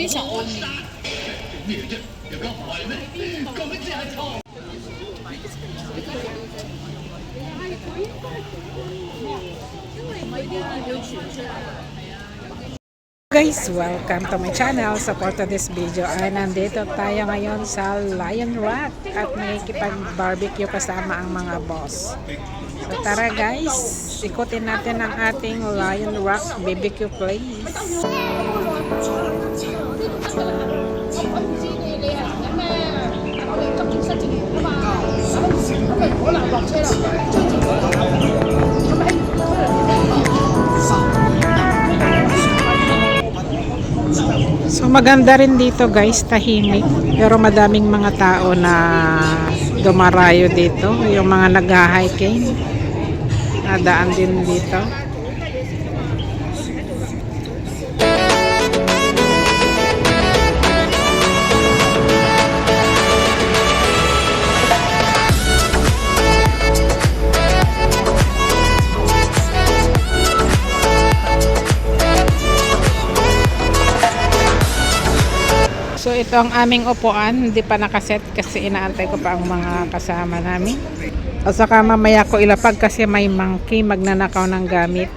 非常欧美。Guys, welcome to my channel. Support to this video. Ay, nandito tayo ngayon sa Lion Rock at makikipag-barbecue kasama ang mga boss. So tara guys, ikutin natin ang ating Lion Rock BBQ place. So maganda rin dito guys, tahimik, pero madaming mga tao na dumarayo dito, yung mga nag-hiking nadaan din dito. So ito ang aming upuan, hindi pa nakaset kasi inaantay ko pa ang mga kasama namin. At saka mamaya ko ilapag kasi may monkey magnanakaw ng gamit.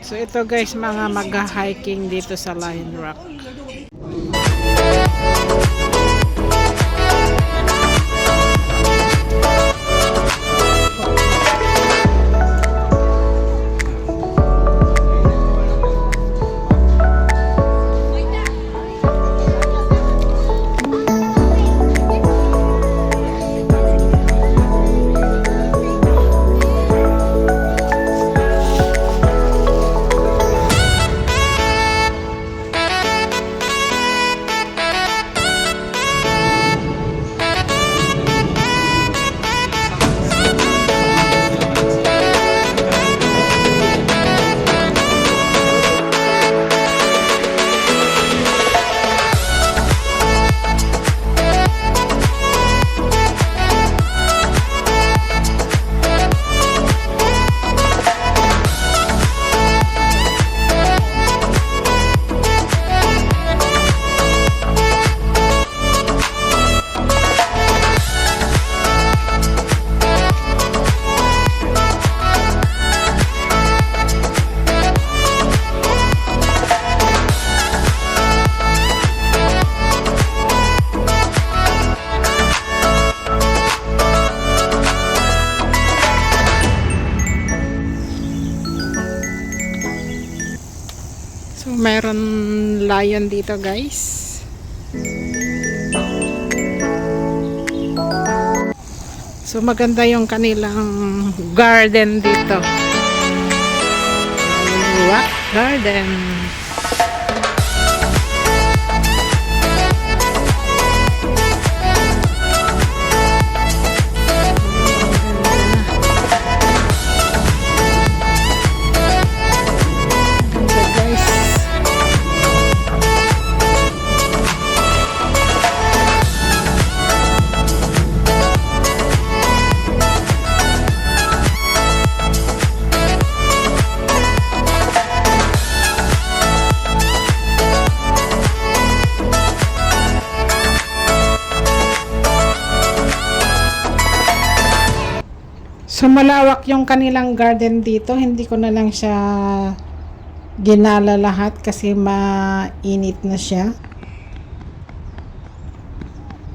So ito guys, mga mag-hiking dito sa Lion Rock. So meron lion dito guys. So maganda yung kanilang garden dito. Rock garden. So malawak yung kanilang garden dito, hindi ko na lang siya ginala lahat kasi mainit na siya.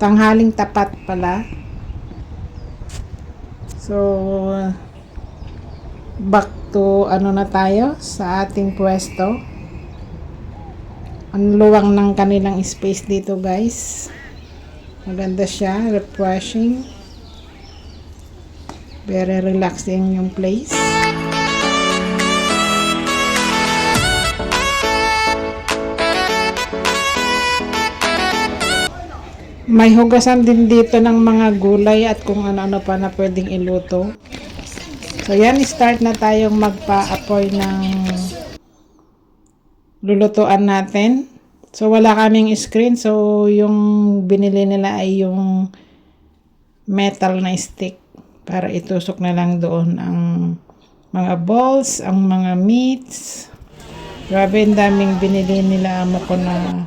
Tanghaling tapat pala. So back to ano na tayo sa ating pwesto. Ang luwang ng kanilang space dito guys. Maganda siya, refreshing. Very relaxing yung place. May hugasan din dito ng mga gulay at kung ano-ano pa na pwedeng iluto. So yan, start na tayong magpa-apoy ng lulutuan natin. So wala kaming screen, so yung binili nila ay yung metal na stick para itusok na lang doon ang mga balls, ang mga meats. Grabe, ang daming binili nila amo ko na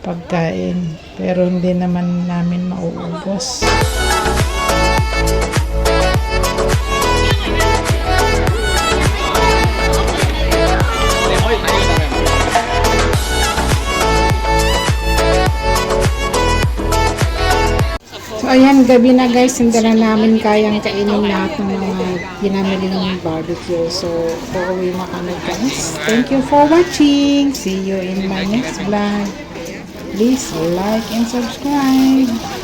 pagkain. Pero hindi naman namin mauubos. So, ayan, gabi na guys, hindi na namin kayang kainin lahat ng mga ginamili ng barbecue. So, uuwi na kami guys. Thank you for watching. See you in my next vlog. Please like and subscribe.